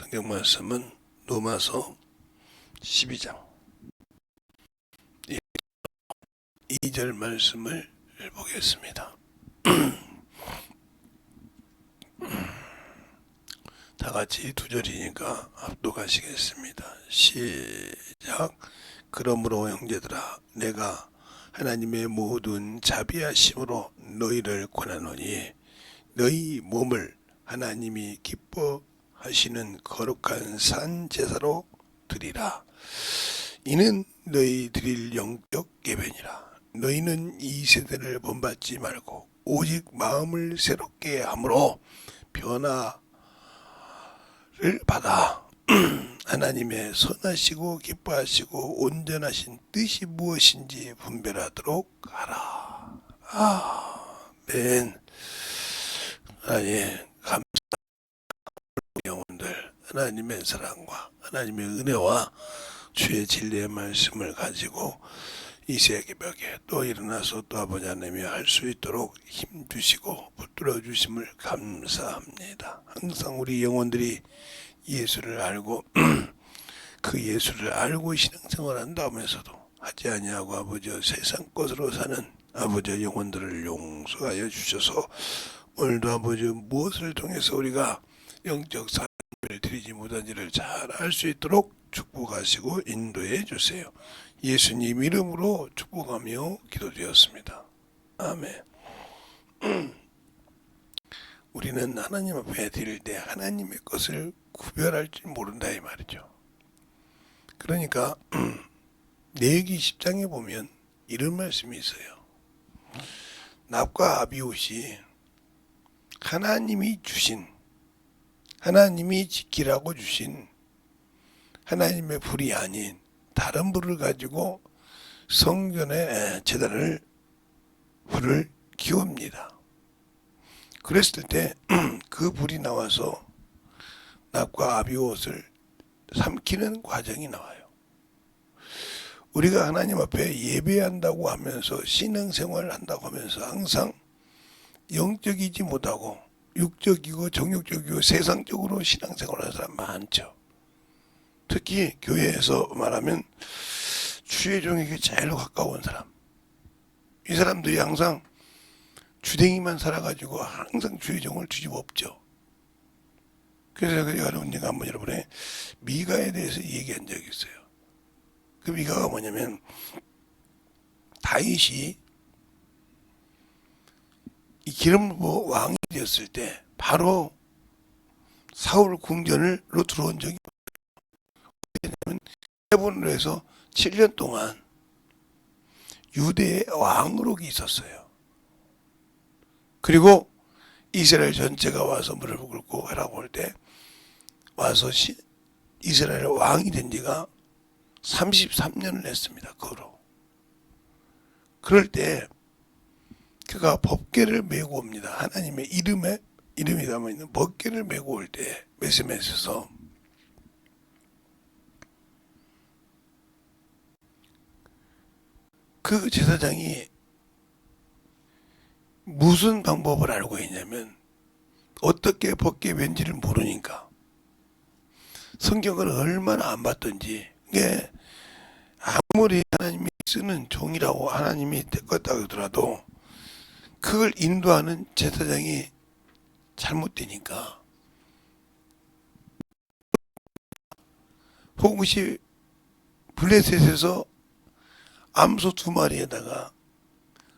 성경 말씀은 로마서 12장 2절 말씀을 보겠습니다. 다 같이 두 절이니까 합독하시겠습니다. 시작. 그러므로 형제들아, 내가 하나님의 모든 자비하심으로 너희를 권하노니 너희 몸을 하나님이 기뻐하시는 거룩한 산 제사로 드리라. 이는 너희 드릴 영적 예배니라. 너희는 이 세대를 본받지 말고 오직 마음을 새롭게 함으로 변화를 받아 하나님의 선하시고 기뻐하시고 온전하신 뜻이 무엇인지 분별하도록 하라. 아멘. 하나님 감사합니다. 영혼들 하나님의 사랑과 하나님의 은혜와 주의 진리의 말씀을 가지고 이 새벽에 또 일어나서 또 아버지 하나님이 할 수 있도록 힘주시고 붙들어 주심을 감사합니다. 항상 우리 영혼들이 예수를 알고 그 예수를 알고 신앙생활 한다면서도 하지 아니하고 아버지 세상 것으로 사는 아버지 영혼들을 용서하여 주셔서 오늘도 아버지 무엇을 통해서 우리가 영적 삶을 드리지 못한지를 잘 알 수 있도록 축복하시고 인도해 주세요. 예수님 이름으로 축복하며 기도드렸습니다. 아멘. 우리는 하나님 앞에 드릴 때 하나님의 것을 구별할 줄 모른다 이 말이죠. 그러니까 레위기 10장에 보면 이런 말씀이 있어요. 납과 아비옷이 하나님이 주신, 하나님이 지키라고 주신 하나님의 불이 아닌 다른 불을 가지고 성전의 제단을 불을 키웁니다. 그랬을 때 그 불이 나와서 납과 아비옷을 삼키는 과정이 나와요. 우리가 하나님 앞에 예배한다고 하면서 신앙생활을 한다고 하면서 항상 영적이지 못하고 육적이고 정욕적이고 세상적으로 신앙생활을 하는 사람 많죠. 특히 교회에서 말하면 주의 종에게 제일 가까운 사람, 이 사람들이 항상 주댕이만 살아가지고 항상 주의 종을 뒤집어 엎죠. 그래서 제가 한번 여러분의 미가에 대해서 얘기한 적이 있어요. 그 미가가 뭐냐면 다윗이 이 기름 부어 왕이 되었을 때 바로 사울 궁전으로 들어온 적이 없어요. 헤브론으로 해서 7년 동안 유대의 왕으로 있었어요. 그리고 이스라엘 전체가 와서 무릎을 꿇고 하라고 할 때 와서 이스라엘 왕이 된 지가 33년을 했습니다. 그 후로. 그럴 때 그가 법궤를 메고 옵니다. 하나님의 이름이 담아있는 법궤를 메고 올 때 메세메스에서 그 제사장이 무슨 방법을 알고 있냐면 어떻게 법궤 왠지를 모르니까 성경을 얼마나 안 봤던지 이게 아무리 하나님이 쓰는 종이라고 하나님이 떼었다고 하더라도 그걸 인도하는 제사장이 잘못되니까 혹시 블레셋에서 암소 2마리에다가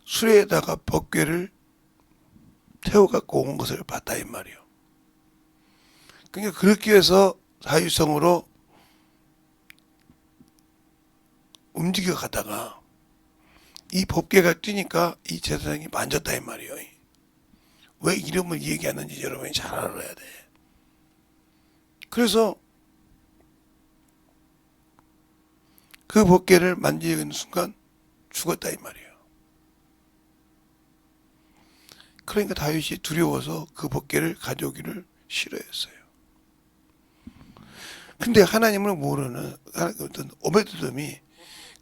수레에다가 법궤를 태워 갖고 온 것을 봤다 이 말이요. 그러니까 그렇게 해서 자유성으로 움직여 가다가 이 법궤가 뛰니까 이 제사장이 만졌다 이 말이요. 왜 이름을 얘기하는지 여러분이 잘 알아야 돼. 그래서 그 법궤를 만지는 순간 죽었다 이 말이에요. 그러니까 다윗이 두려워서 그 법궤를 가져오기를 싫어했어요. 근데 하나님을 모르는 어떤 오베드돔이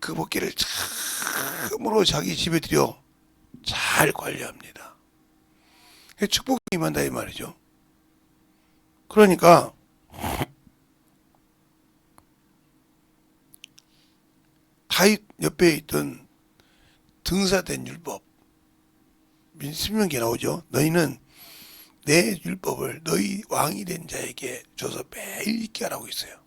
그 법궤를 참으로 자기 집에 들여 잘 관리합니다. 축복이 임한다 이 말이죠. 그러니까 다윗 옆에 있던 등사된 율법 신명기에 나오죠. 너희는 내 율법을 너희 왕이 된 자에게 줘서 매일 읽게 하라고 있어요.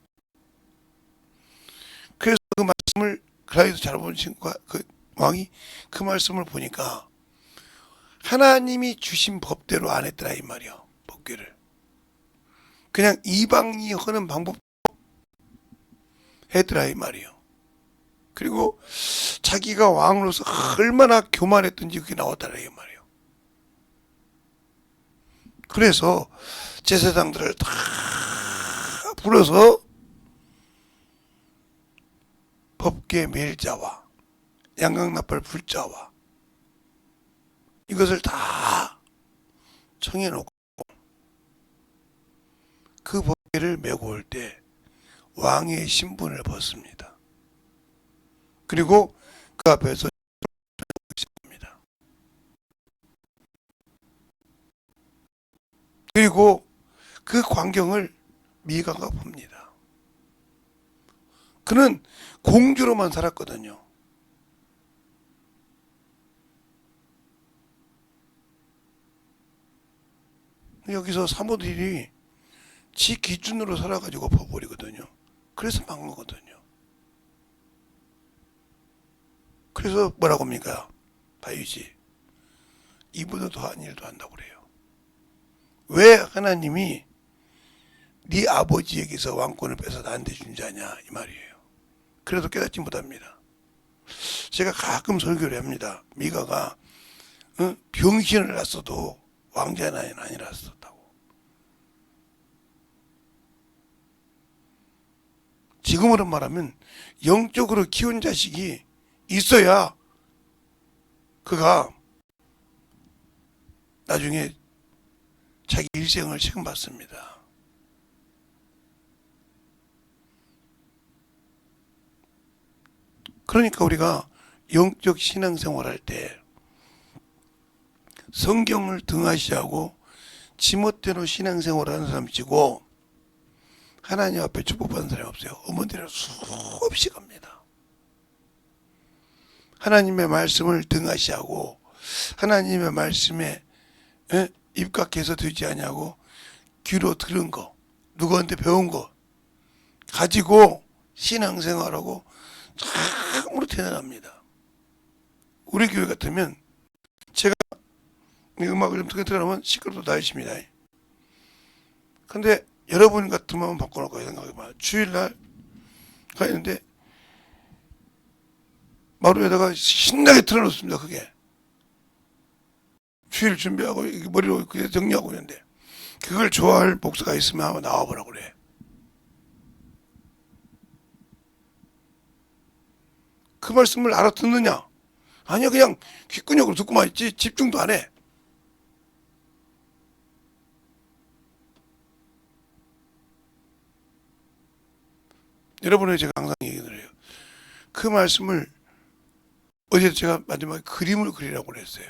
그래서 그 말씀을 다윗도 잘 본 친구가 그 왕이 그 말씀을 보니까 하나님이 주신 법대로 안 했더라 이 말이요. 법궤를 그냥 이방이 하는 방법 했더라 이 말이요. 그리고 자기가 왕으로서 얼마나 교만했던지 그게 나왔더라 이 말이요. 그래서 제사장들을 다 불러서 법궤 멜자와 양각나팔 불자와 이것을 다 청해놓고 그 법궤를 메고 올 때 왕의 신분을 벗습니다. 그리고 그 앞에서 시작합니다. 그리고 그 광경을 미가가 봅니다. 그는 공주로만 살았거든요. 여기서 사모들이 지 기준으로 살아가지고 퍼버리거든요. 그래서 망한 거거든요. 그래서 뭐라고 합니까? 다윗이 이보다 더한 일도 한다고 그래요. 왜 하나님이 네 아버지에게서 왕권을 뺏어 나한테 준 자냐 이 말이에요. 그래도 깨닫지 못합니다. 제가 가끔 설교를 합니다. 미가가 병신을 낳았어도 왕자는 아니랐었다고. 지금으로 말하면 영적으로 키운 자식이 있어야 그가 나중에 자기 일생을 책임받습니다. 그러니까 우리가 영적 신앙생활할 때 성경을 등하시하고 지멋대로 신앙생활하는 사람 치고 하나님 앞에 축복받는 사람이 없어요. 어머니를 수없이 갑니다. 하나님의 말씀을 등하시하고 하나님의 말씀에 입각해서 되지 않냐고 귀로 들은 거 누구한테 배운 거 가지고 신앙생활하고 참으로 대단합니다. 우리 교회 같으면 제가 음악을 좀 듣게 들어가면 시끄러도 다니십니다. 근데 여러분 같으면 바꿔놓을 거예요. 생각해봐. 주일날 가 있는데 마루에다가 신나게 틀어놓습니다. 그게 주일 준비하고 머리로 정리하고 있는데 그걸 좋아할 목사가 있으면 한번 나와보라고 그래. 그 말씀을 알아듣느냐? 아니야, 그냥 귓근육으로 듣고만 있지 집중도 안 해. 여러분에게 제가 항상 얘기를 해요. 그 말씀을 어제 제가 마지막에 그림을 그리라고 그랬어요.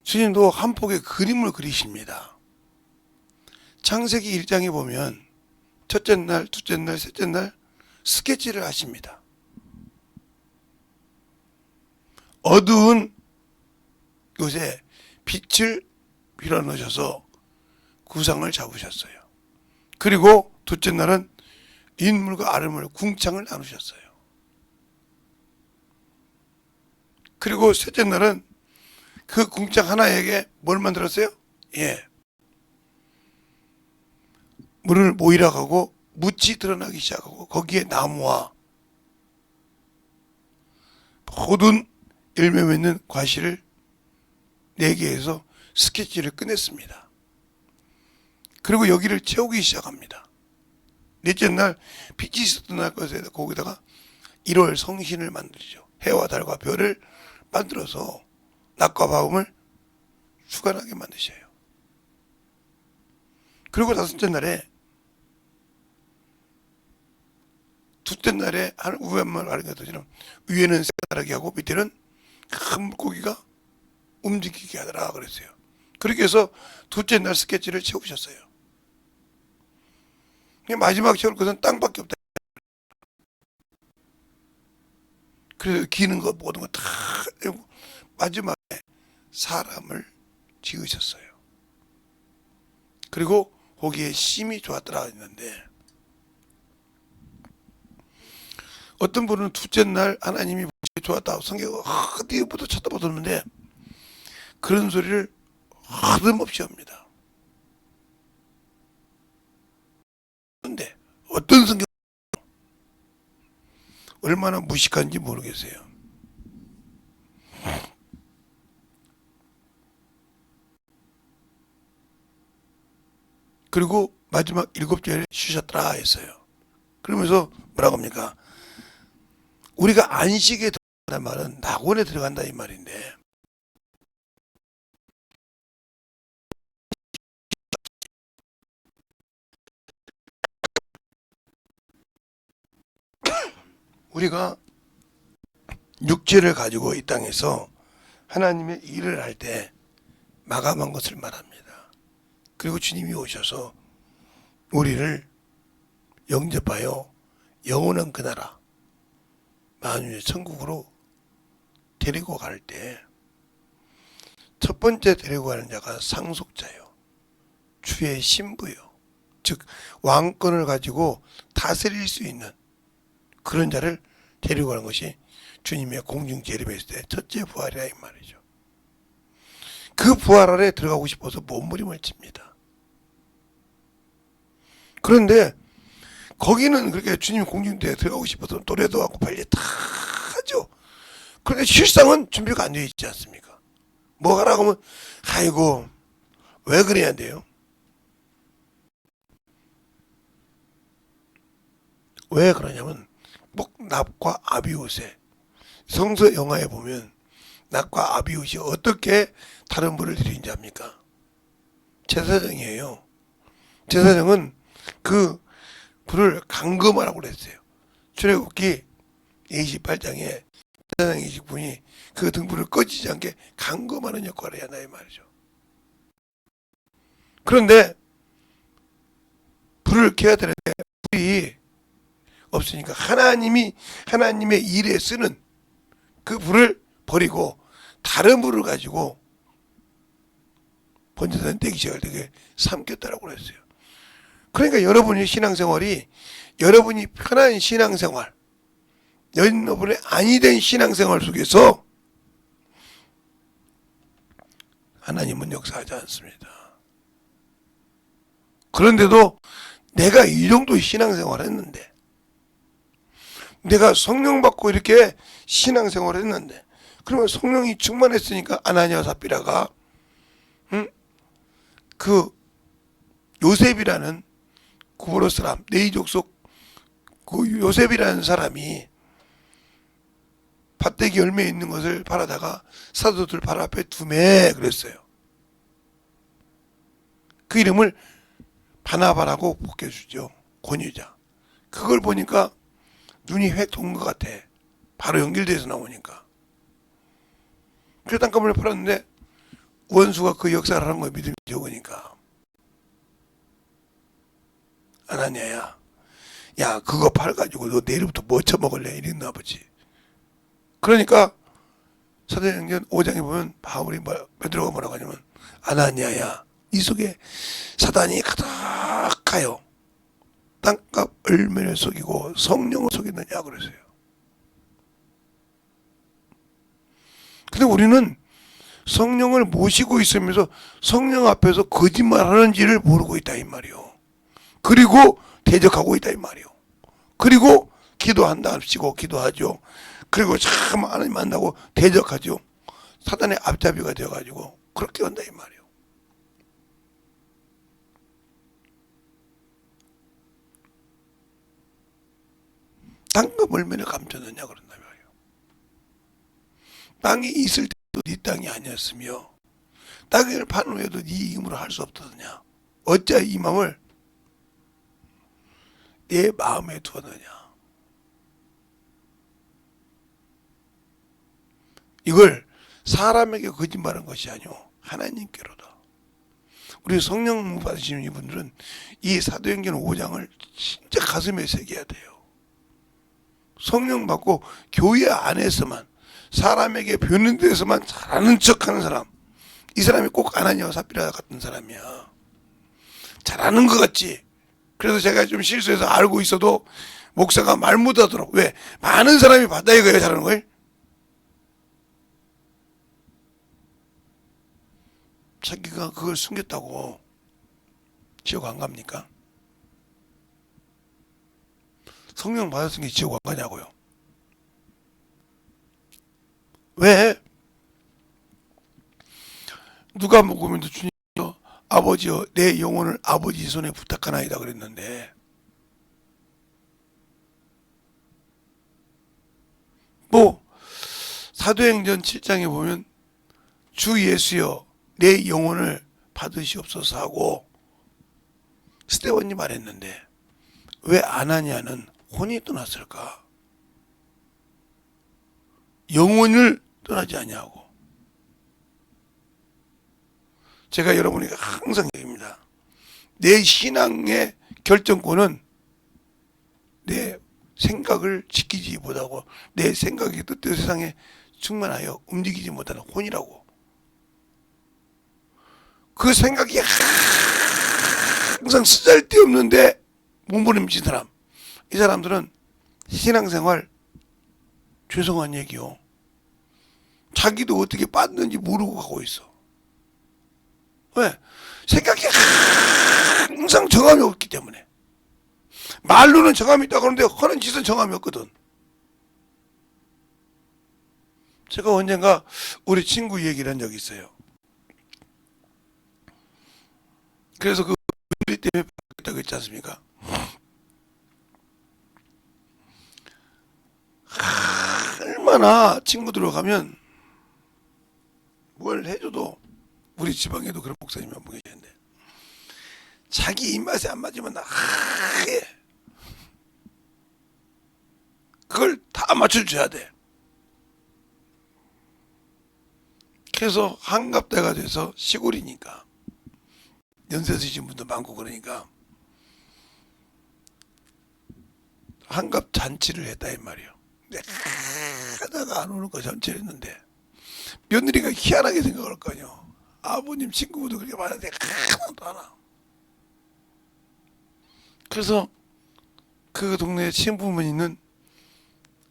주님도 한 폭의 그림을 그리십니다. 창세기 1장에 보면 첫째 날, 둘째 날, 셋째 날 스케치를 하십니다. 어두운 곳에 빛을 빌어넣으셔서 구상을 잡으셨어요. 그리고 둘째 날은 인물과 아름을 궁창을 나누셨어요. 그리고 셋째 날은 그 궁창 하나에게 뭘 만들었어요? 물을 모이라 하고 묻이 드러나기 시작하고 거기에 나무와 모든 열매 맺는 과실을 4개에서 스케치를 끝냈습니다. 그리고 여기를 채우기 시작합니다. 넷째 날 빛이 있었던 날 것에 거기다가 1월 성신을 만들죠. 해와 달과 별을 만들어서 낮과 밤을 주관하게 만드셔요. 그리고 다섯째 날에 둘째 날에 한 우연만 말하는 것처럼 위에는 새까맣게 하고 밑에는 큰 물고기가 움직이게 하더라 그랬어요. 그렇게 해서 둘째 날 스케치를 채우셨어요. 마지막 채울 것은 땅밖에 없다. 그래서 기는 것 모든 거 다 마지막에 사람을 지으셨어요. 그리고 거기에 심이 좋았더라 했는데, 어떤 분은 둘째 날 하나님이 좋았다고 성경을 어디부터 쳐다보셨는데 그런 소리를 하듬없이 합니다. 그런데 어떤 성경 얼마나 무식한지 모르겠어요. 그리고 마지막 7절에 쉬셨더라 했어요. 그러면서 뭐라고 합니까? 우리가 안식에 들어간다는 말은 낙원에 들어간다 이 말인데, 우리가 육체를 가지고 이 땅에서 하나님의 일을 할 때 마감한 것을 말합니다. 그리고 주님이 오셔서 우리를 영접하여 영원한 그 나라 만유의 천국으로 데리고 갈 때 첫 번째 데리고 가는 자가 상속자요, 주의 신부요, 즉 왕권을 가지고 다스릴 수 있는 그런 자를 데리고 가는 것이 주님의 공중 재림했을 때 첫째 부활이라 이 말이죠. 그 부활 아래 들어가고 싶어서 몸부림을 칩니다. 그런데 거기는 그렇게 주님 공중대에 들어가고 싶어서 노래도 하고 빨리 다 하죠. 그런데 실상은 준비가 안 되어 있지 않습니까? 뭐 하라고 하면 아이고 왜 그래야 돼요? 왜 그러냐면 꼭 납과 아비웃에, 성서 영화에 보면 납과 아비웃이 어떻게 다른 불을 들이는지 압니까? 제사장이에요. 제사장은 그 불을 감금하라고 그랬어요. 출애굽기 28장에 제사장이신 분이 그 등불을 꺼지지 않게 감금하는 역할을 해야 한다 이 말이죠. 그런데 불을 켜야 되는데 불이 없으니까 하나님의 일에 쓰는 그 불을 버리고 다른 불을 가지고 번제단 떼기 시작할 때 삼켰다라고 그랬어요. 그러니까 여러분의 신앙생활이, 여러분이 편한 신앙생활, 여러분의 아니 된 신앙생활 속에서 하나님은 역사하지 않습니다. 그런데도 내가 이 정도 신앙생활을 했는데, 내가 성령 받고 이렇게 신앙생활을 했는데, 그러면 성령이 충만했으니까 아나니아 삽비라가 그 요셉이라는 구브로 사람, 네이 족속 그 요셉이라는 사람이 밭대기 열매 있는 것을 바라다가 사도들 발 앞에 두매 그랬어요. 그 이름을 바나바라고 복해주죠. 권유자. 그걸 보니까 눈이 획 돈 것 같아. 바로 연결돼서 나오니까. 그래서 땅값을 팔았는데 원수가 그 역사를 하는 거에 믿음이 적으니까, 아나니아야, 야 그거 팔아가지고 너 내일부터 뭐 처먹을래? 이랬나 보지. 그러니까 사도행전 5장에 보면 바울이 베드로가 뭐라고 하냐면, 아나니아야 이 속에 사단이 가득하여 땅값 얼마를 속이고 성령을 속였느냐 그랬어요. 근데 우리는 성령을 모시고 있으면서 성령 앞에서 거짓말하는지를 모르고 있다 이 말이요. 그리고 대적하고 있다 이 말이요. 그리고 기도한다 합시고 기도하죠. 그리고 참 하나님 만나고 대적하죠. 사단의 앞잡이가 되어가지고 그렇게 한다 이 말이요. 땅값 얼마나 감췄느냐 그런다 말이요. 땅이 있을 때도 네 땅이 아니었으며 땅을 파는 후에도 네 힘으로 할 수 없더냐. 어찌 이 마음을 내 마음에 두었느냐. 이걸 사람에게 거짓말한 것이 아니오 하나님께로다. 우리 성령 받으시는 이분들은 이 사도행전 5장을 진짜 가슴에 새겨야 돼요. 성령 받고 교회 안에서만 사람에게 변인돼서만 잘하는 척하는 사람, 이 사람이 꼭 아나니아와 삽비라 같은 사람이야. 잘하는 것 같지. 그래서 제가 좀 실수해서 알고 있어도 목사가 말 못하도록. 왜? 많은 사람이 받아 이거예요, 잘하는 걸. 자기가 그걸 숨겼다고 지옥 안 갑니까? 성령 받았으니 지옥 안 가냐고요. 왜? 누가복음에도 주님이 아버지여 내 영혼을 아버지 손에 부탁하나이다 그랬는데, 뭐 사도행전 7장에 보면 주 예수여 내 영혼을 받으시옵소서 하고 스데반이 말했는데 왜 아나니아는 혼이 떠났을까? 영혼을 떠나지 아니하고. 제가 여러분에게 항상 얘기합니다. 내 신앙의 결정권은 내 생각을 지키지 못하고 내 생각의 뜻대로 세상에 충만하여 움직이지 못하는 혼이라고. 그 생각이 항상 쓰잘데없는데 몸부림친 사람, 이 사람들은 신앙생활 죄송한 얘기요. 자기도 어떻게 빠졌는지 모르고 가고 있어. 왜? 생각이 항상 정함이 없기 때문에. 말로는 정함이 있다고 하는데 하는 짓은 정함이 없거든. 제가 언젠가 우리 친구 얘기를 한 적이 있어요. 그래서 그 며느리 때문에 바뀌었다고 했지 않습니까? 얼마나 친구들로 가면 뭘 해줘도, 우리 지방에도 그런 목사님이 한 분 계시는데 자기 입맛에 안 맞으면 해. 그걸 다 맞춰줘야 돼. 그래서 한갑대가 돼서 시골이니까 연세 드신 분도 많고 그러니까 한갑 잔치를 했다 이 말이에요. 근데 하다가 안 오는 거 잔치를 했는데 며느리가 희한하게 생각할 거 아니에요. 아버님 친구분도 그렇게 많은데 하나도 안 와. 그래서 그 동네에 친부모 있는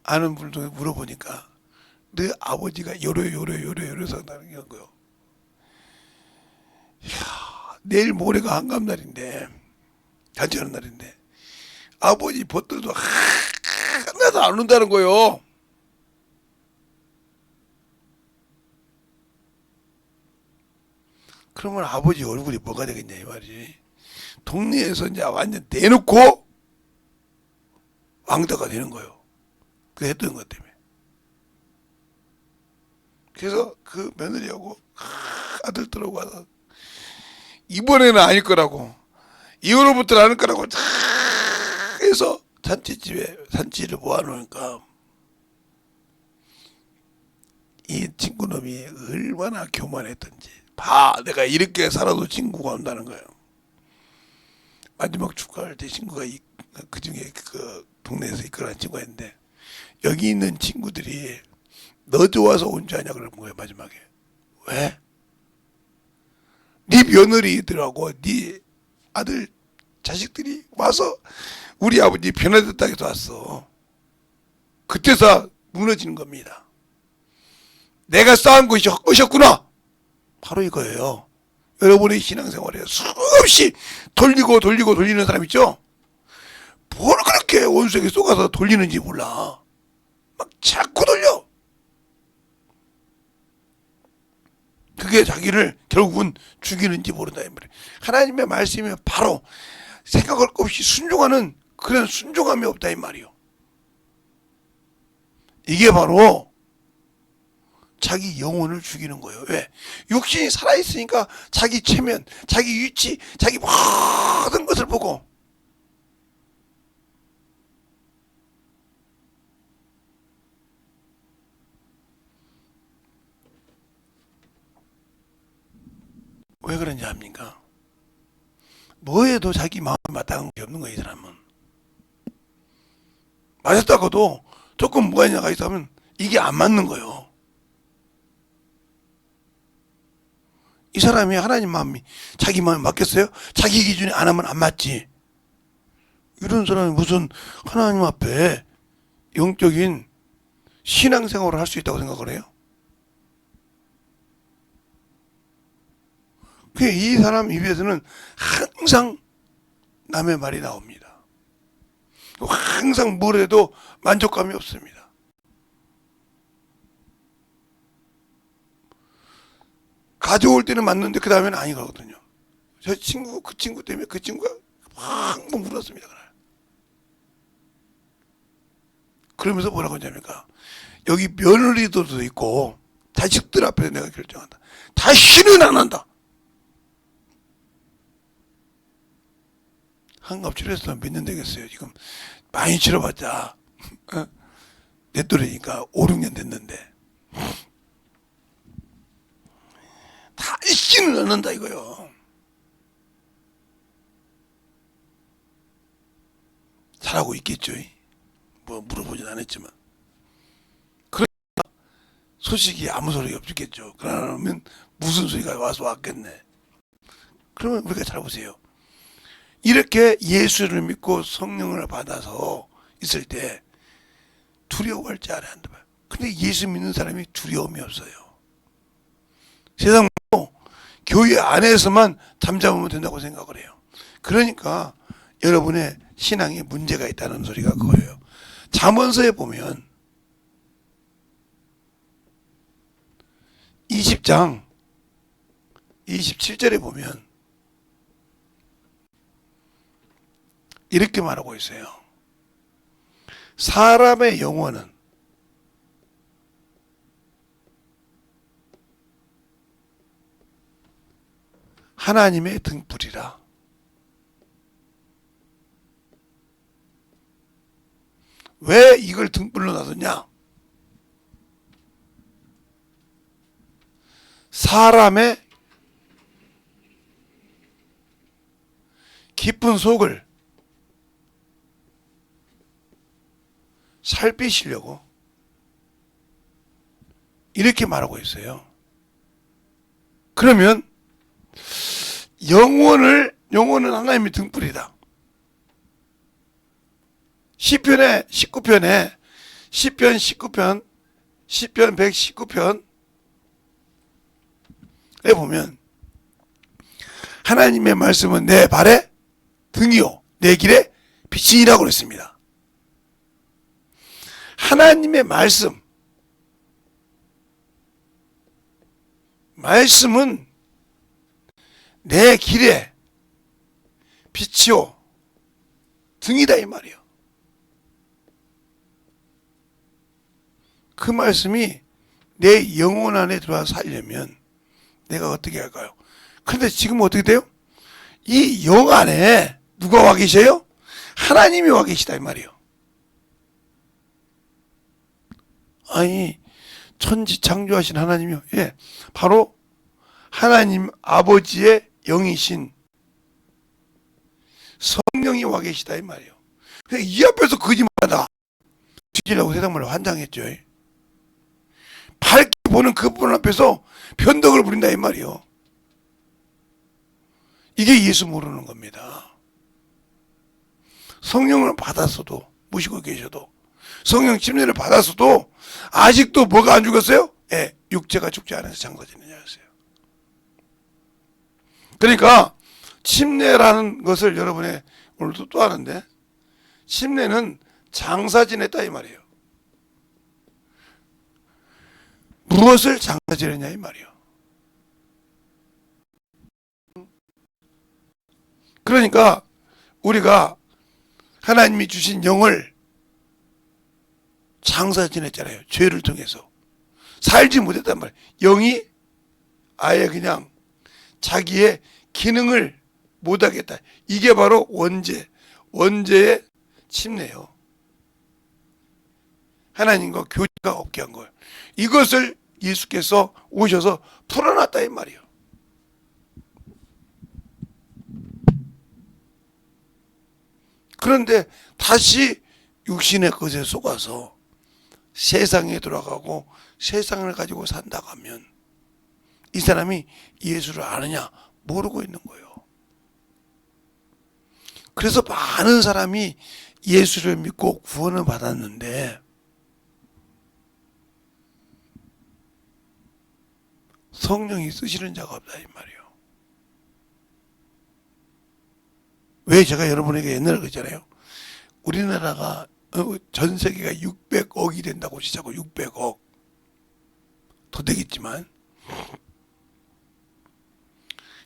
아는 분도 물어보니까 너 아버지가 요래 상다는 거요. 이야, 내일 모레가 한갑날인데, 잔치하는 날인데 아버지 벗들도 하나도 안 온다는 거요. 그러면 아버지 얼굴이 뭐가 되겠냐 이 말이지. 동네에서 이제 완전 대놓고 왕따가 되는 거예요. 그 했던 것 때문에. 그래서 그 며느리하고 아들들하고 와서 이번에는 아닐 거라고, 이후로부터는 아닐 거라고 해서 잔치집에 잔치를 모아놓으니까 이 친구놈이 얼마나 교만했던지. 내가 이렇게 살아도 친구가 온다는 거예요. 마지막 축가할 때 친구가 그 중에 그 동네에서 이끌어간 친구가 있는데 여기 있는 친구들이 너 좋아서 온 줄 아냐 그러는 거예요 마지막에. 왜? 네 며느리들하고 네 아들 자식들이 와서 우리 아버지 변화됐다 해서 왔어. 그때서 무너지는 겁니다. 내가 쌓은 것이 헛것이었구나. 바로 이거예요. 여러분의 신앙생활에 수없이 돌리는 사람 있죠? 뭘 그렇게 원수에게 쏘가서 돌리는지 몰라. 막 자꾸 돌려. 그게 자기를 결국은 죽이는지 모른다 이 말이에요. 하나님의 말씀이 바로 생각할 것 없이 순종하는 그런 순종함이 없다 이 말이에요. 이게 바로 자기 영혼을 죽이는 거예요. 왜? 육신이 살아있으니까 자기 체면, 자기 위치, 자기 모든 것을 보고 왜 그런지 압니까? 뭐해도 자기 마음에 마땅한 게 없는 거예요. 이 사람은. 맞았다고도 조금 뭐가 있냐가 있다면 이게 안 맞는 거예요. 이 사람이 하나님 마음이 자기 마음에 맞겠어요? 자기 기준에 안 하면 안 맞지. 이런 사람이 무슨 하나님 앞에 영적인 신앙생활을 할 수 있다고 생각을 해요? 이 사람 입에서는 항상 남의 말이 나옵니다. 항상 뭘 해도 만족감이 없습니다. 가져올 때는 맞는데 그 다음에는 아니거든요. 저 친구, 그 친구 때문에 그 친구가 항상 물었습니다. 그러면서 뭐라고 하냐니까 여기 며느리들도 있고 자식들 앞에서 내가 결정한다. 다시는 안 한다. 한갑 치료해서 몇 년 되겠어요. 지금 많이 치러봤자 내 또래니까 5, 6년 됐는데 다시는 안 한다 이거요. 잘하고 있겠죠. 뭐 물어보진 않았지만 그러니까 소식이 아무 소리가 없겠죠. 그러면 무슨 소리가 와서 왔겠네. 그러면 우리가 잘 보세요. 이렇게 예수를 믿고 성령을 받아서 있을 때 두려워할 줄 알아야 한다. 근데 예수 믿는 사람이 두려움이 없어요. 세상도 교회 안에서만 잠잠하면 된다고 생각을 해요. 그러니까 여러분의 신앙에 문제가 있다는 소리가 그거예요. 잠언서에 보면 20장 27절에 보면 이렇게 말하고 있어요. 사람의 영혼은 하나님의 등불이라. 왜 이걸 등불로 놔뒀냐? 사람의 깊은 속을 살피시려고 이렇게 말하고 있어요. 그러면 영혼은 하나님의 등불이다. 시편 19편 119편에 보면 하나님의 말씀은 내 발에 등이요 내 길에 빛이라고 그랬습니다. 하나님의 말씀은 내 길에 빛이요 등이다 이 말이요. 그 말씀이 내 영혼 안에 들어와서 살려면 내가 어떻게 할까요? 그런데 지금 어떻게 돼요? 이 영 안에 누가 와 계셔요? 하나님이 와 계시다 이 말이요. 아니 천지 창조하신 하나님이요. 예, 바로 하나님 아버지의 영이신 성령이 와 계시다 이 말이요. 이 앞에서 거짓말하다 뒤지려고 세상말로 환장했죠. 밝게 보는 그분 앞에서 변덕을 부린다 이 말이요. 이게 예수 모르는 겁니다. 성령을 받았어도 모시고 계셔도 성령 침례를 받았어도 아직도 뭐가 안 죽었어요? 예, 육체가 죽지 않아서 장사지느냐였어요. 그러니까 침례라는 것을 여러분의 오늘도 또 하는데 침례는 장사 지냈다 이 말이에요. 무엇을 장사 지냈냐 이 말이에요. 그러니까 우리가 하나님이 주신 영을 장사 지냈잖아요. 죄를 통해서 살지 못했단 말이에요. 영이 아예 그냥 자기의 기능을 못하겠다. 이게 바로 원죄의 침례예요. 하나님과 교제가 없게 한 거예요. 이것을 예수께서 오셔서 풀어놨다 이 말이에요. 그런데 다시 육신의 것에 속아서 세상에 돌아가고 세상을 가지고 산다고 하면 이 사람이 예수를 아느냐? 모르고 있는 거예요. 그래서 많은 사람이 예수를 믿고 구원을 받았는데 성령이 쓰시는 자가 없다 이 말이에요. 왜 제가 여러분에게 옛날에 그랬잖아요. 우리나라가 전 세계가 600억이 된다고 시작하고 600억 더 되겠지만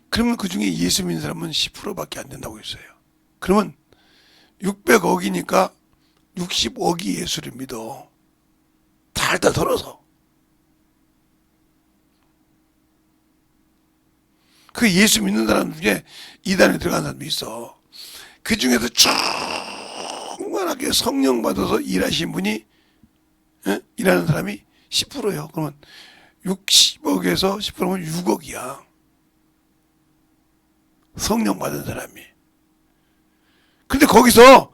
그러면 그 중에 예수 믿는 사람은 10%밖에 안 된다고 했어요. 그러면 600억이니까 60억이 예수를 믿어. 달다 털어서. 그 예수 믿는 사람 중에 이단에 들어간 사람도 있어. 그 중에서 충만하게 성령 받아서 일하신 분이 일하는 사람이 10%예요. 그러면 60억에서 10%면 6억이야. 성령 받은 사람이. 근데 거기서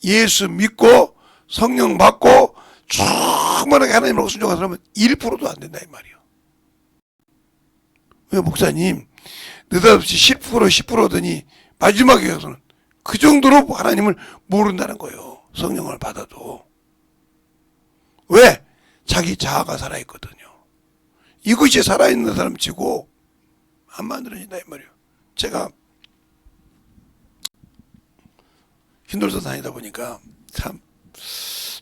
예수 믿고 성령 받고 충만하게 하나님으로 순종한 사람은 1%도 안 된다 이 말이에요. 왜 목사님 느닷없이 10%더니 마지막에 가서는 그 정도로 하나님을 모른다는 거예요. 성령을 받아도. 왜? 자기 자아가 살아있거든요. 이것이 살아있는 사람 치고 안 만들어진다 이 말이에요. 제가 힌두교 다니다 보니까 참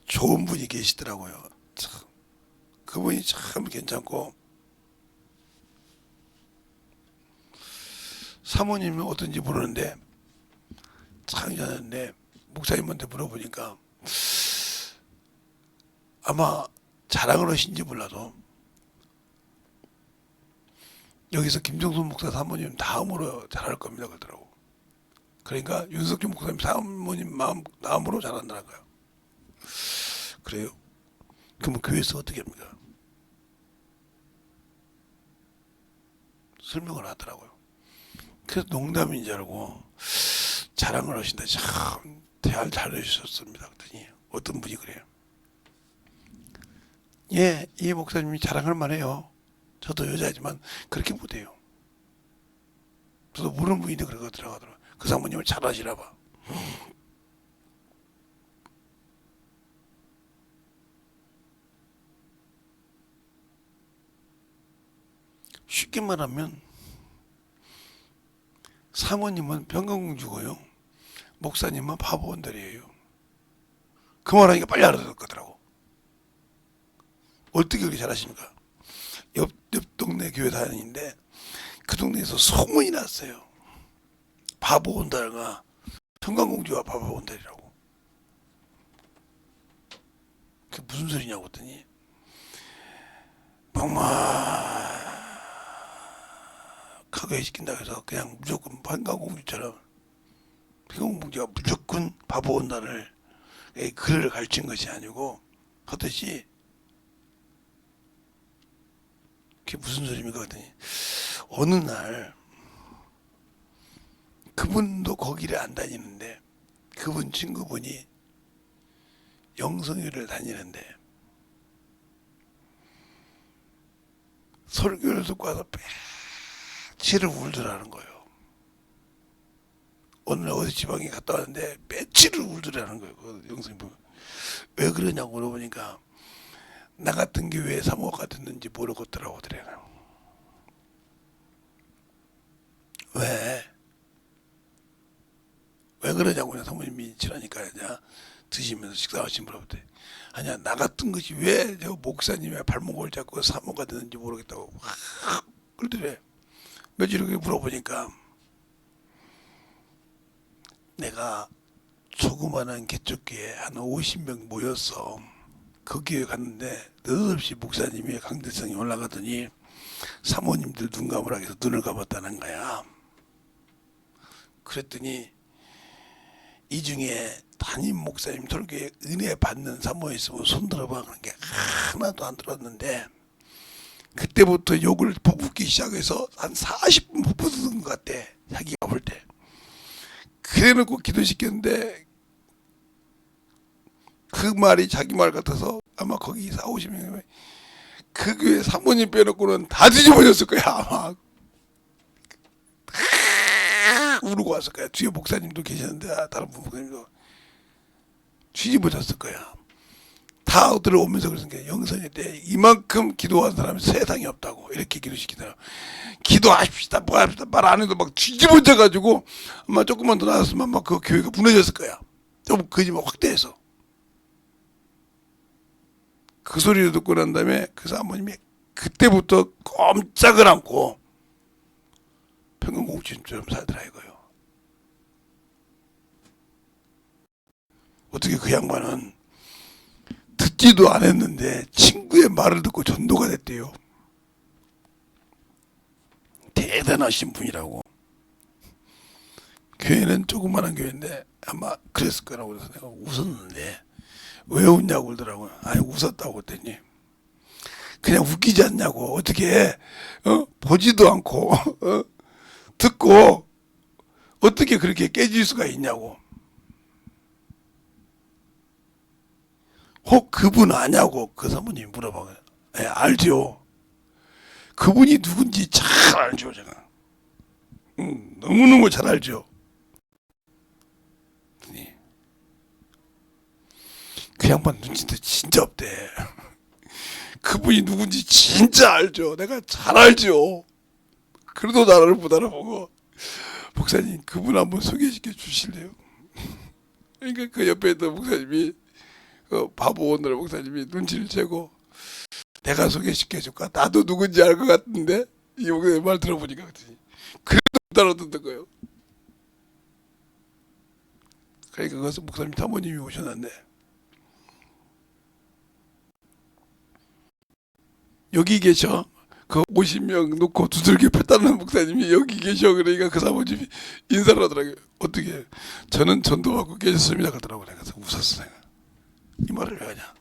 좋은 분이 계시더라고요. 참 그분이 참 괜찮고 사모님은 어떤지 모르는데 참 괜찮은데 목사님한테 물어보니까 아마 자랑을 하신지 몰라도 여기서 김정순 목사 사모님 다음으로 잘할 겁니다 그러더라고. 그러니까 윤석준 목사님 사모님 다음으로 잘한다는 거예요. 그래요? 그러면 교회에서 어떻게 합니까? 설명을 하더라고요. 그래서 농담인 줄 알고 자랑을 하신다. 참 대화를 잘 해주셨습니다. 그랬더니 어떤 분이 그래요. 예, 이 목사님이 자랑할 만해요. 저도 여자지만 그렇게 못해요. 저도 모르는 분인데 그러고 들어가더라고요. 그 사모님을 잘 아시나 봐. 쉽게 말하면 사모님은 평강공주고요. 목사님은 바보원들이에요. 그 말하니까 빨리 알아듣거더라고. 어떻게 그렇게 잘하십니까? 옆 동네 교회 다니는데 그 동네에서 소문이 났어요. 바보원달과 평강공주와 바보원달이라고. 그게 무슨 소리냐고 했더니 막막하게 시킨다고 해서 그냥 무조건 평강공주처럼 평강공주가 무조건 바보원달을 글을 가르친 것이 아니고 하듯이 그게 무슨 소리입니까? 그랬더니 어느 날 그분도 거기를 안 다니는데 그분 친구분이 영성회를 다니는데 설교를 듣고 와서 며칠을 울더라는 거예요. 오늘 어디 지방에 갔다 왔는데 며칠을 울더라는 거예요. 그 영성회 보면. 왜 그러냐고 물어보니까 나 같은 교회에 사모가 됐는지 모르겠더라고 그래요. 왜 그러냐고 사모님이 지나니까 그냥 드시면서 식사하신 물어보대. 아니야 나 같은 것이 왜 저 목사님의 발목을 잡고 사모가 되는지 모르겠다고 확 그러더래. 며칠 이렇게 물어보니까 내가 조그마한 개척교회 한 50명 모였어. 그 교회 갔는데 느닷없이 목사님의 강대성이 올라가더니 사모님들 눈 감으라 해서 눈을 감았다는 거야. 그랬더니 이 중에 담임 목사님 설교에 은혜 받는 사모 있으면 손 들어봐 그런 게 하나도 안 들었는데 그때부터 욕을 퍼붓기 시작해서 한 40분 퍼붓은 것 같대. 자기가 볼 때. 그래놓고 기도시켰는데 그 말이 자기 말 같아서 아마 거기 4, 50명 그 교회 사모님 빼놓고는 다 뒤집어졌을 거야. 아마 우르고 왔을 거야. 뒤에 목사님도 계셨는데 다른 목사님도 뒤집어졌을 거야. 다 들어오면서 그러니까 영선이 때 이만큼 기도한 사람이 세상에 없다고 이렇게 기도시키더라. 기도하십시다 뭐 합시다 말 안 해도 막 뒤집어져 가지고 아마 조금만 더 나왔으면 아마 그 교회가 무너졌을 거야. 좀 거짓말 확대해서. 그 소리를 듣고 난 다음에 그 사모님이 그때부터 꼼짝을 않고 평균공주처럼 살더라 이거요. 어떻게 그 양반은 듣지도 않았는데 친구의 말을 듣고 전도가 됐대요. 대단하신 분이라고. 교회는 조그만한 교회인데 아마 그랬을 거라고 그래서 내가 웃었는데 왜 웃냐고 그러더라고요. 아니 웃었다고 그랬더니 그냥 웃기지 않냐고. 어떻게 보지도 않고 듣고 어떻게 그렇게 깨질 수가 있냐고. 혹 그분 아냐고 그 사모님이 물어봐요. 네, 알죠. 그분이 누군지 잘 알죠 제가. 너무너무 잘 알죠. 그 양반 눈치도 진짜 없대. 그분이 누군지 진짜 알죠. 내가 잘 알죠. 그래도 나를 못 알아보고 목사님 그분 한번 소개시켜 주실래요? 그러니까 그 옆에 있던 목사님이 그 바보 오늘 목사님이 눈치를 채고 내가 소개시켜 줄까? 나도 누군지 알 것 같은데 이 목사님 말 들어보니까 그래도 못 알아듣는 거예요. 그러니까 그것은 목사님 사모님이 오셨는데 여기 계셔. 그 50명 놓고 두들겨 팼다는 목사님이 여기 계셔. 그러니까 그 사모님이 인사를 하더라고요. 어떻게 저는 전도받고 계셨습니다 그러더라고요. 내가 웃었어. 내가 이 말을 왜 하냐.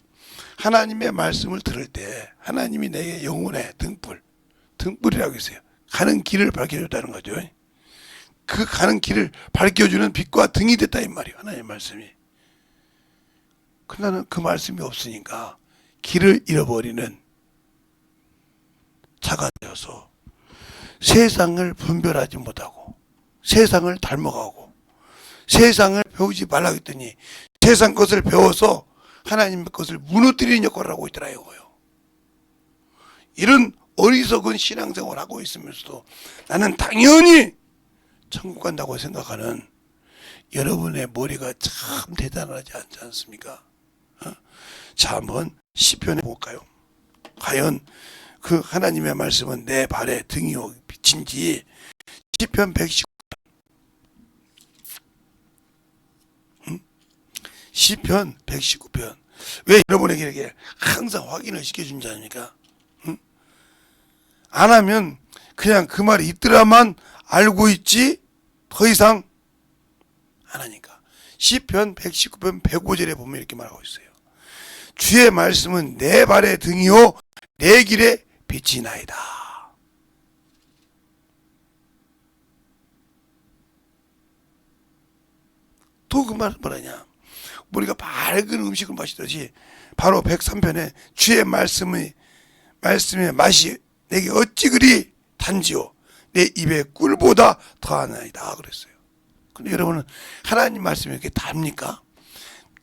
하나님의 말씀을 들을 때 하나님이 내 영혼의 등불이라고 했어요. 가는 길을 밝혀줬다는 거죠. 그 가는 길을 밝혀주는 빛과 등이 됐다 이 말이에요. 하나님의 말씀이. 그러나 그 말씀이 없으니까 길을 잃어버리는 자가 되어서 세상을 분별하지 못하고 세상을 닮아가고 세상을 배우지 말라고 했더니 세상 것을 배워서 하나님의 것을 무너뜨리는 역할을 하고 있더라 이거예요. 이런 어리석은 신앙생활을 하고 있으면서도 나는 당연히 천국 간다고 생각하는 여러분의 머리가 참 대단하지 않지 않습니까? 자, 한번 시편에 볼까요? 과연 그 하나님의 말씀은 내 발에 등이요 빛인지. 시편 119편. 시편 119편. 왜 여러분에게 이렇게 항상 확인을 시켜준지 아닙니까? 안 하면 그냥 그 말이 있더라만 알고 있지 더 이상 안 하니까. 시편 119편 105절에 보면 이렇게 말하고 있어요. 주의 말씀은 내 발의 등이요 내 길에 빛이 나이다. 또 그 말은 뭐라냐. 우리가 밝은 음식을 마시듯이 바로 103편에 주의 말씀의 맛이 내게 어찌 그리 단지요 내 입에 꿀보다 더하나이다 그랬어요. 근데 여러분은 하나님 말씀이 이렇게 답니까?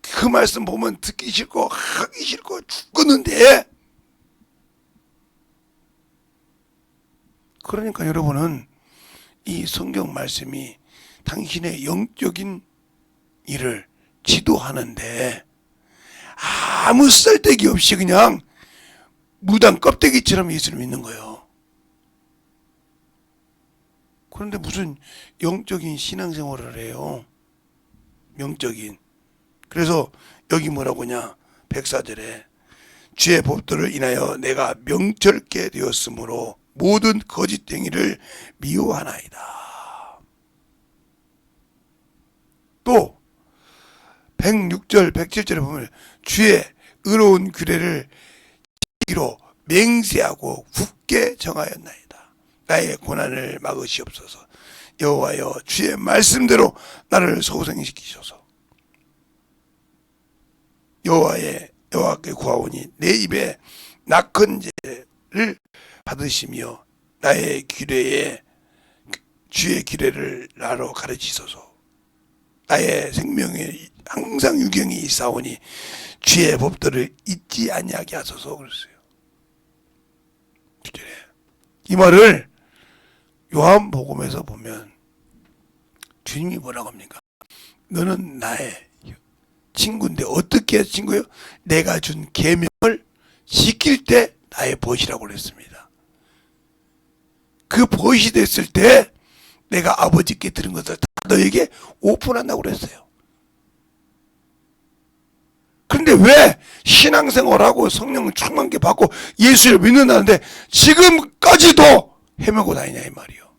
그 말씀 보면 듣기 싫고 하기 싫고 죽겠는데. 그러니까 여러분은 이 성경 말씀이 당신의 영적인 일을 지도하는데 아무 쓸데기 없이 그냥 무당 껍데기처럼 예수를 믿는 거예요. 그런데 무슨 영적인 신앙생활을 해요. 영적인. 그래서 여기 뭐라고 하냐. 104절에 주의 법도를 인하여 내가 명철케 되었으므로 모든 거짓쟁이를 미워하나이다. 또 106절 107절에 보면 주의 의로운 규례를 지키기로 맹세하고 굳게 정하였나이다. 나의 고난을 막으시옵소서. 여호와여 주의 말씀대로 나를 소생시키소서. 여호와께 구하오니 내 입에 낙헌제를 받으시며 나의 규례에 주의 규례를 나로 가르치소서. 나의 생명에 항상 유경이 있사오니 주의 법도를 잊지 아니하게 하소서. 그랬어요. 이 말을 요한복음에서 보면 주님이 뭐라고 합니까? 너는 나의 친구인데 어떻게 친구요? 내가 준 계명을 지킬 때 나의 벗이라고 그랬습니다. 그 벗이 됐을 때 내가 아버지께 들은 것을 다 너에게 오픈한다고 그랬어요. 그런데 왜 신앙생활하고 성령 충만케 받고 예수를 믿는다는데 지금까지도 헤매고 다니냐 이 말이요.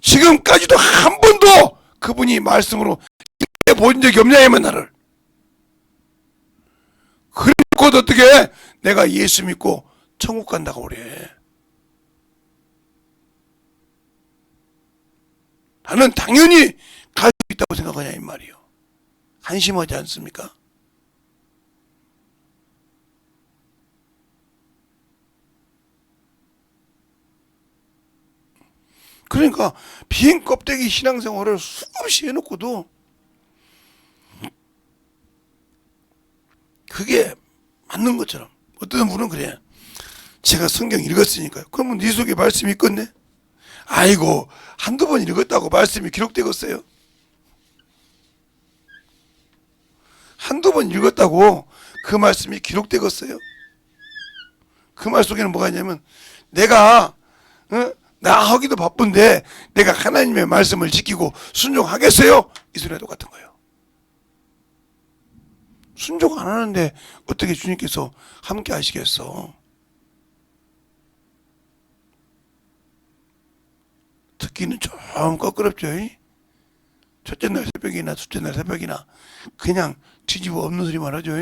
지금까지도 한 번도 그분이 말씀으로 본 적이 없냐 이만 나를. 그리고 어떻게 내가 예수 믿고 천국 간다고 그래. 나는 당연히 갈 수 있다고 생각하냐 이 말이요. 한심하지 않습니까? 그러니까 비행 껍데기 신앙생활을 수없이 해놓고도 그게 맞는 것처럼 어떤 분은 그래. 제가 성경 읽었으니까요. 그러면 네 속에 말씀이 있겠네? 아이고 한두 번 읽었다고 말씀이 기록되겠어요? 한두 번 읽었다고 그 말씀이 기록되겠어요? 그 말 속에는 뭐가 있냐면 내가 나 하기도 바쁜데 내가 하나님의 말씀을 지키고 순종하겠어요? 이 소리와 똑같은 거예요. 순종 안 하는데 어떻게 주님께서 함께 하시겠어? 듣기는 좀 꺼끄럽죠. 첫째 날 새벽이나 둘째 날 새벽이나 그냥 뒤집어 없는 소리만 하죠.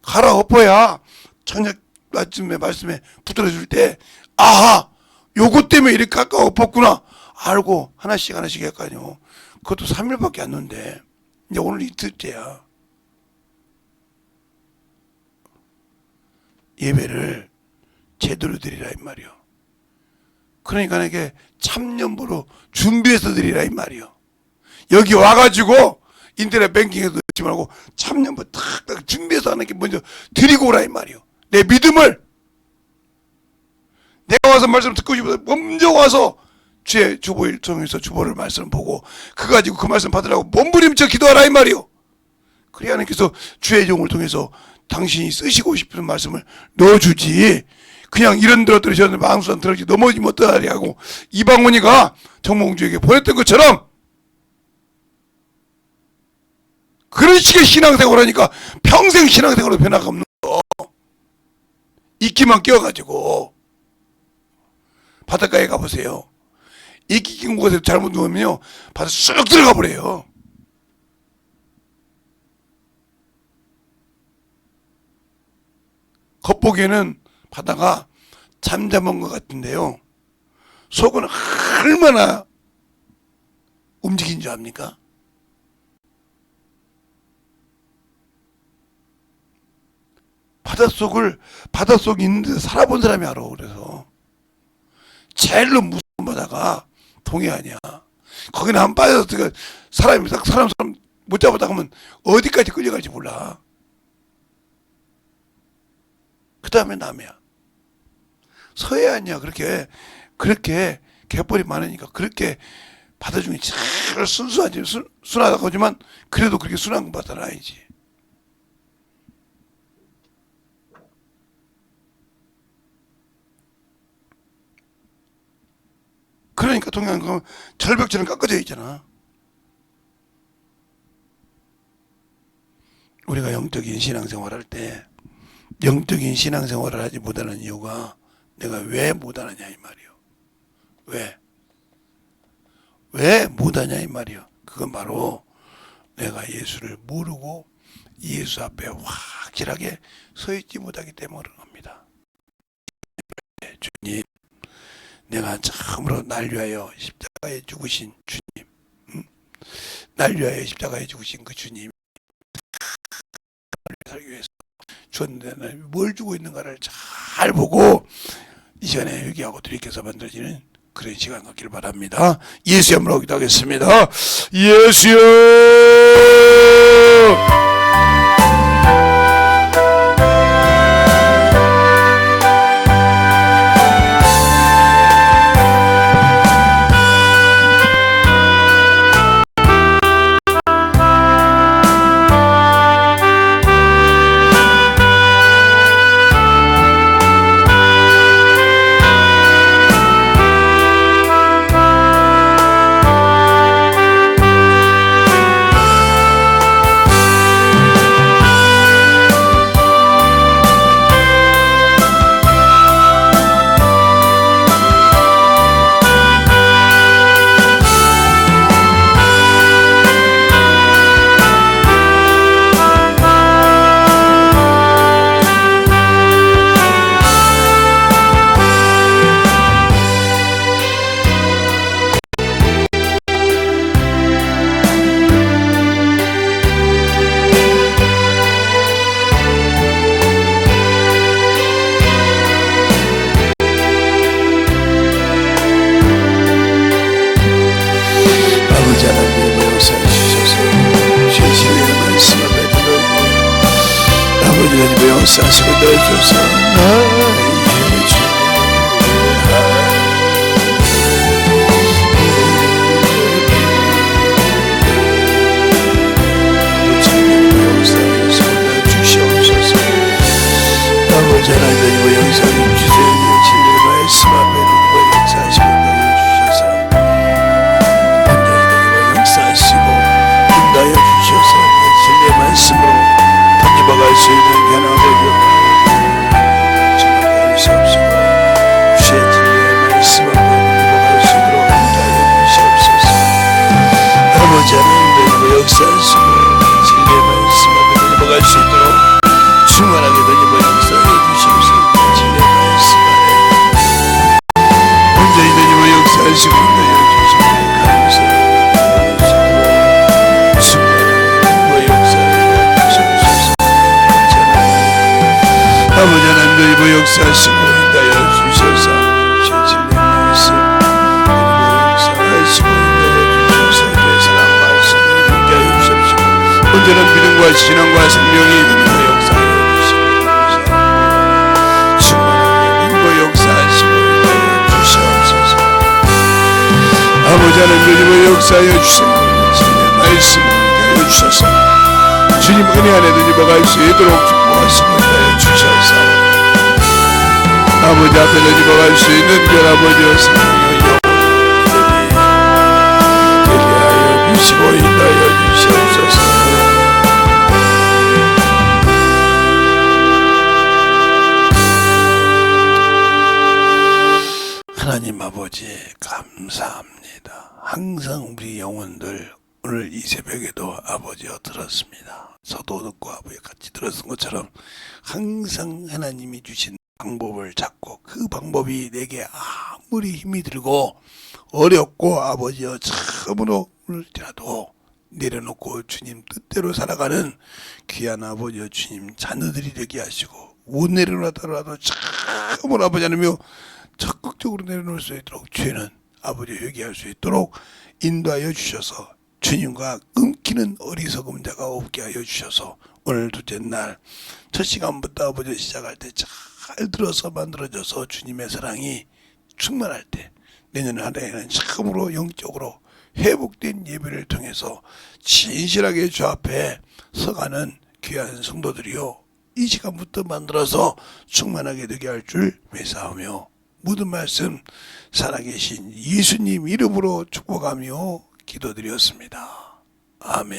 갈아 엎어야 저녁 말씀에 붙들어 줄 때 아하 요것 때문에 이렇게 깎아 엎었구나 알고 하나씩 할까요. 그것도 3일밖에 안 됐는데 이제 오늘 이틀째야. 예배를 제대로 드리라 이 말이요. 그러니까 이게 참념부로 준비해서 드리라 이 말이요. 여기 와가지고 인터넷 뱅킹에서 넣지 말고 참념부 탁 준비해서 하는 게 먼저 드리고 오라 이 말이요. 내 믿음을 내가 와서 말씀 듣고 싶어서 먼저 와서 주의 주보를 통해서 주보를 말씀 보고 그거 가지고 그 말씀 받으라고 몸부림쳐 기도하라 이 말이요. 그래야 하나님께서 주의 종을 통해서 당신이 쓰시고 싶은 말씀을 넣어주지. 그냥 이런 들었더니 저런 마음수한 들었지 넘어지면 어떠하리 하고 이방원이가 정몽주에게 보냈던 것처럼 그런 식의 신앙생활을 하니까 평생 신앙생활로 변화가 없는 거. 이끼만 끼워가지고 바닷가에 가보세요. 이끼 낀 곳에 잘못 누우면요 바다 쑥 들어가 버려요. 겉보기에는 바다가 잠잠한 것 같은데요 속은 얼마나 움직인 줄 압니까? 바닷속에 있는 데서 살아본 사람이 알아. 그래서 제일로 무서운 바다가 동해안이야. 거기는 안 빠져서 사람 못 잡았다 하면 어디까지 끌려갈지 몰라. 그 다음에 남해야. 서해안이야. 그렇게 갯벌이 많으니까 그렇게 바다 중에 제일 순수하지 순하다고 하지만 그래도 그렇게 순한 바다는 아니지. 그러니까 동해안 가면 절벽처럼 깎아져 있잖아. 우리가 영적인 신앙생활을 할 때 영적인 신앙생활을 하지 못하는 이유가 내가 왜 못하느냐 이 말이요. 왜 못하냐 이 말이요. 그건 바로 내가 예수를 모르고 예수 앞에 확실하게 서 있지 못하기 때문에 그런 겁니다. 주님, 내가 참으로 날 위하여 십자가에 죽으신 주님, 날 위하여 십자가에 죽으신 그 주님 살기 위해서 주었는데 뭘 주고 있는가를 잘 보고 이 시간에 회개하고 돌이켜서 만들어지는 그런 시간 갖기를 바랍니다. 예수 이름으로 기도하겠습니다. 예수여, 하나님의 역사하시고 넣어줘서 나의 주 주시옵소서. 아버지 하나님의 영상을 주세요. 진리의 말씀 앞에 누구의 역사하시고 넣어주셔서 하나님의 역사하시고 인도하여 주셔서 진리의 말씀으로 던져박을 수 있는 변화되고 정말 주시옵시고 주의 진리의 말씀 앞에 던져박을 수 있도록 인도하여 주시옵소서. 아버지 하나님의 역사하시고 진리의 말씀 앞에 던져박을 수 있도록 충만하게 던져박 역사해 주시옵소서. 진리의 말씀 안에 온전히 던져박 역사하시고 인도하여 주시옵소서. 감사합니다. 아버지 하나님의 이보 역사하시고 인도하여 주셔서 진리의 말씀 역사하시고 인도하여 주셔서 주의 사랑 말씀을 인도하여 주십시오. 온전한 믿음과 신앙과 생명이 이보 역사하여 주시옵소서. 충만하게 이보 역사하시고 인도하여 주시옵소서. 아버지 하나님의 이보 역사하여 주세요. 진리의 말씀을 인도하여 주셔서 주님 은혜 안에 던져박을 수 있도록 축복하시고 인도하여 주셔서 아버지 앞에 던져박을 수 있는 별아버지의 성령의 영원히 되게 하여 주시고 인도하여 주시옵소서. 하나님 아버지 감사합니다. 항상 우리 영혼들 오늘 이 새벽에도 아버지여 들었습니다. 저도 듣고 아버지 같이 들었은 것처럼 항상 하나님이 주신 방법을 찾고 그 방법이 내게 아무리 힘이 들고 어렵고 아버지여 참으로 울지라도 내려놓고 주님 뜻대로 살아가는 귀한 아버지여 주님 자녀들이 되게 하시고 못 내려놓더라도 참으로 아버지 하나님이여 적극적으로 내려놓을 수 있도록 죄는 아버지 회개할 수 있도록 인도하여 주셔서 주님과 끊기는 어리석은 자가 없게 하여 주셔서 오늘 둘째 날 첫 시간부터 아버지 시작할 때 잘 들어서 만들어져서 주님의 사랑이 충만할 때 내년 한 해에는 참으로 영적으로 회복된 예배를 통해서 진실하게 주 앞에 서가는 귀한 성도들이요 이 시간부터 만들어서 충만하게 되게 할 줄 매사하며 모든 말씀 살아계신 예수님 이름으로 축복하며 기도드렸습니다. 아멘.